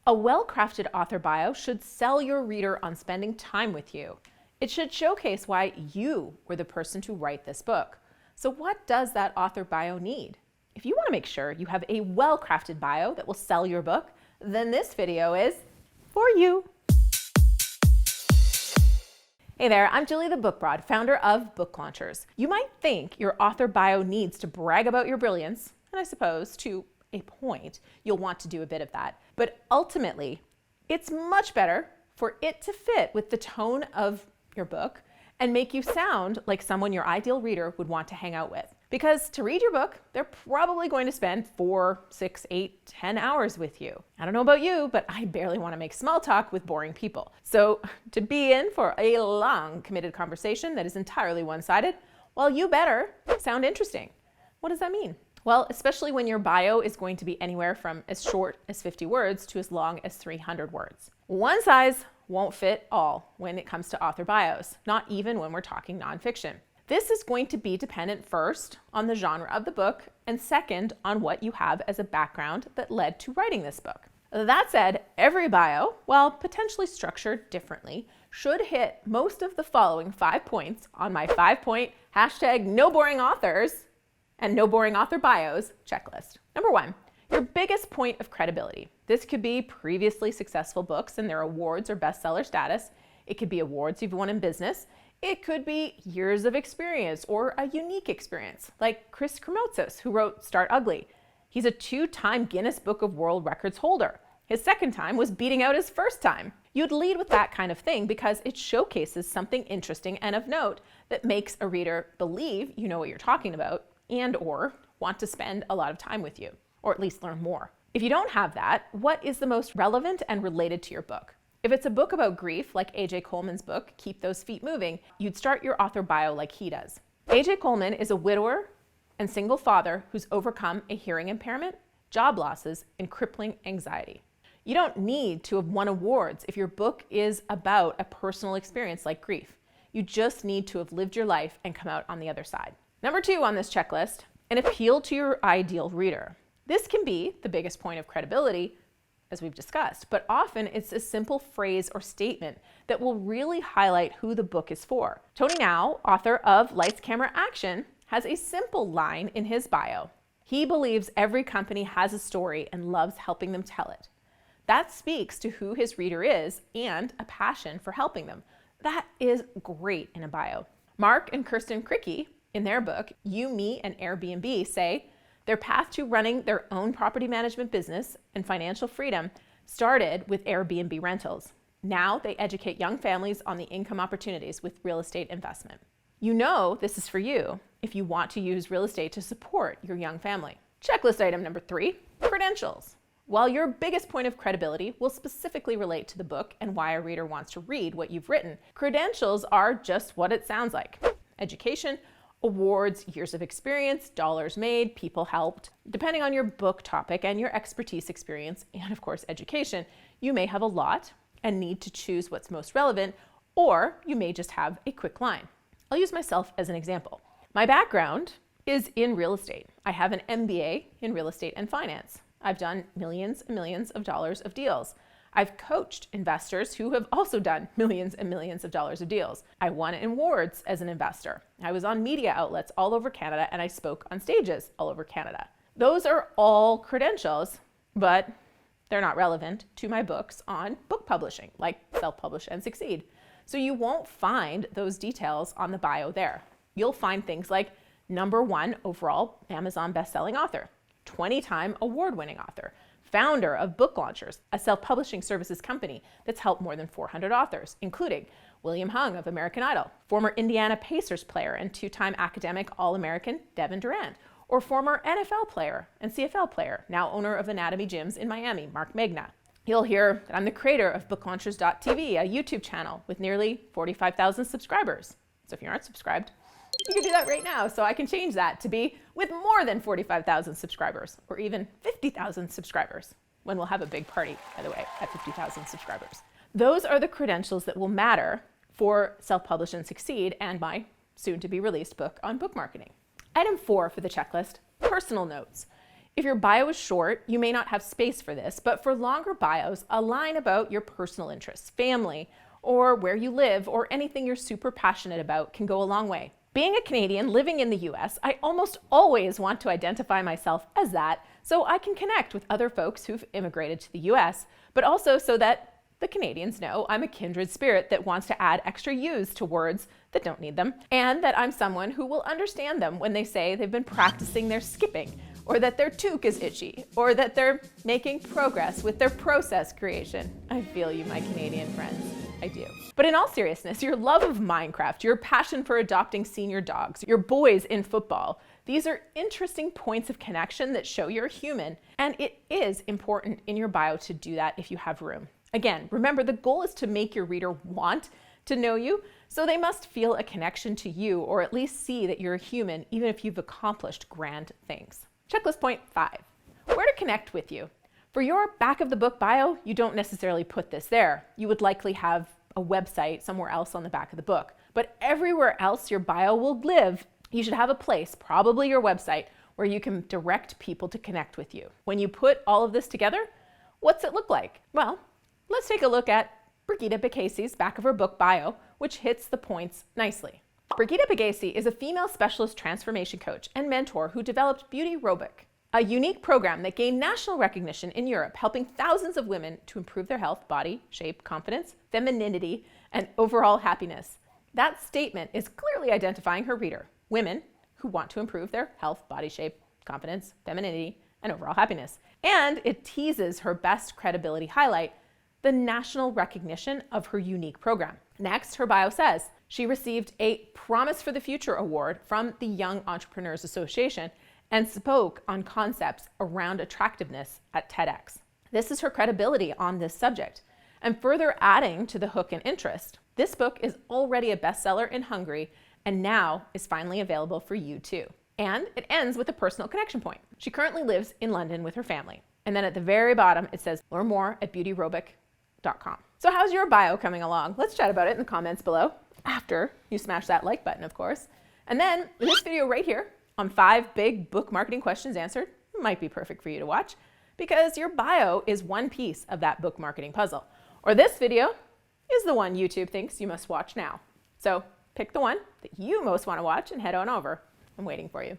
A well-crafted author bio should sell your reader on spending time with you. It should showcase why you were the person to write this book. So what does that author bio need? If you want to make sure you have a well-crafted bio that will sell your book, then this video is for you. Hey there, I'm Julie the Book Broad, founder of Book Launchers. You might think your author bio needs to brag about your brilliance, and I suppose to a point, you'll want to do a bit of that. But ultimately, it's much better for it to fit with the tone of your book and make you sound like someone your ideal reader would want to hang out with. Because to read your book, they're probably going to spend 4, 6, 8, 10 hours with you. I don't know about you, but I barely want to make small talk with boring people. So to be in for a long, committed conversation that is entirely one-sided, well, you better sound interesting. What does that mean? Well, especially when your bio is going to be anywhere from as short as 50 words to as long as 300 words. One size won't fit all when it comes to author bios, not even when we're talking nonfiction. This is going to be dependent first on the genre of the book and second on what you have as a background that led to writing this book. That said, every bio, while potentially structured differently, should hit most of the following 5 points on my 5-point #NoBoringAuthors and No Boring Author Bios checklist. Number 1, your biggest point of credibility. This could be previously successful books and their awards or bestseller status. It could be awards you've won in business. It could be years of experience or a unique experience, like Chris Kremotsos, who wrote Start Ugly. He's a 2-time Guinness Book of World Records holder. His second time was beating out his first time. You'd lead with that kind of thing because it showcases something interesting and of note that makes a reader believe you know what you're talking about and or want to spend a lot of time with you, or at least learn more. If you don't have that, what is the most relevant and related to your book? If it's a book about grief, like A.J. Coleman's book, Keep Those Feet Moving, you'd start your author bio like he does. A.J. Coleman is a widower and single father who's overcome a hearing impairment, job losses, and crippling anxiety. You don't need to have won awards if your book is about a personal experience like grief. You just need to have lived your life and come out on the other side. Number 2 on this checklist, an appeal to your ideal reader. This can be the biggest point of credibility, as we've discussed, but often it's a simple phrase or statement that will really highlight who the book is for. Tony Now, author of Lights, Camera, Action, has a simple line in his bio. He believes every company has a story and loves helping them tell it. That speaks to who his reader is and a passion for helping them. That is great in a bio. Mark and Kirsten Cricky, in their book, You, Me, and Airbnb, say their path to running their own property management business and financial freedom started with Airbnb rentals. Now they educate young families on the income opportunities with real estate investment. You know this is for you if you want to use real estate to support your young family. Checklist item number 3, credentials. While your biggest point of credibility will specifically relate to the book and why a reader wants to read what you've written, credentials are just what it sounds like. Education, awards, years of experience, dollars made, people helped. Depending on your book topic and your expertise, experience, and of course education, you may have a lot and need to choose what's most relevant, or you may just have a quick line. I'll use myself as an example. My background is in real estate. I have an MBA in real estate and finance. I've done millions and millions of dollars of deals. I've coached investors who have also done millions and millions of dollars of deals. I won awards as an investor. I was on media outlets all over Canada and I spoke on stages all over Canada. Those are all credentials, but they're not relevant to my books on book publishing, like Self-Publish and Succeed. So you won't find those details on the bio there. You'll find things like #1 overall Amazon bestselling author, 20-time award-winning author, founder of Book Launchers, a self-publishing services company that's helped more than 400 authors, including William Hung of American Idol, former Indiana Pacers player and 2-time academic All-American Devin Durant, or former NFL player and CFL player, now owner of Anatomy Gyms in Miami, Mark Magna. You'll hear that I'm the creator of BookLaunchers.tv, a YouTube channel with nearly 45,000 subscribers. So if you aren't subscribed, you can do that right now, so I can change that to be with more than 45,000 subscribers, or even 50,000 subscribers, when we'll have a big party, by the way, at 50,000 subscribers. Those are the credentials that will matter for Self-Publish and Succeed and my soon-to-be-released book on book marketing. Item 4 for the checklist, personal notes. If your bio is short, you may not have space for this, but for longer bios, a line about your personal interests, family, or where you live, or anything you're super passionate about can go a long way. Being a Canadian living in the US, I almost always want to identify myself as that so I can connect with other folks who've immigrated to the US, but also so that the Canadians know I'm a kindred spirit that wants to add extra U's to words that don't need them, and that I'm someone who will understand them when they say they've been practicing their skipping, or that their toque is itchy, or that they're making progress with their process creation. I feel you, my Canadian friends. I do. But in all seriousness, your love of Minecraft, your passion for adopting senior dogs, your boys in football, these are interesting points of connection that show you're human, and it is important in your bio to do that if you have room. Again, remember, the goal is to make your reader want to know you, so they must feel a connection to you, or at least see that you're a human, even if you've accomplished grand things. Checklist point 5, where to connect with you. For your back of the book bio, you don't necessarily put this there. You would likely have a website somewhere else on the back of the book. But everywhere else your bio will live, you should have a place, probably your website, where you can direct people to connect with you. When you put all of this together, what's it look like? Well, let's take a look at Brigitte Bacasey's back of her book bio, which hits the points nicely. Brigitte Bacasey is a female specialist transformation coach and mentor who developed Beauty Robic, a unique program that gained national recognition in Europe, helping thousands of women to improve their health, body, shape, confidence, femininity, and overall happiness. That statement is clearly identifying her reader, women who want to improve their health, body shape, confidence, femininity, and overall happiness. And it teases her best credibility highlight, the national recognition of her unique program. Next, her bio says she received a Promise for the Future award from the Young Entrepreneurs Association and spoke on concepts around attractiveness at TEDx. This is her credibility on this subject. And further adding to the hook and interest, this book is already a bestseller in Hungary and now is finally available for you too. And it ends with a personal connection point. She currently lives in London with her family. And then at the very bottom, it says, learn more at beautyrobic.com. So how's your bio coming along? Let's chat about it in the comments below, after you smash that like button, of course. And then this video right here on 5 big book marketing questions answered might be perfect for you to watch, because your bio is one piece of that book marketing puzzle. Or this video is the one YouTube thinks you must watch now. So pick the one that you most want to watch and head on over. I'm waiting for you.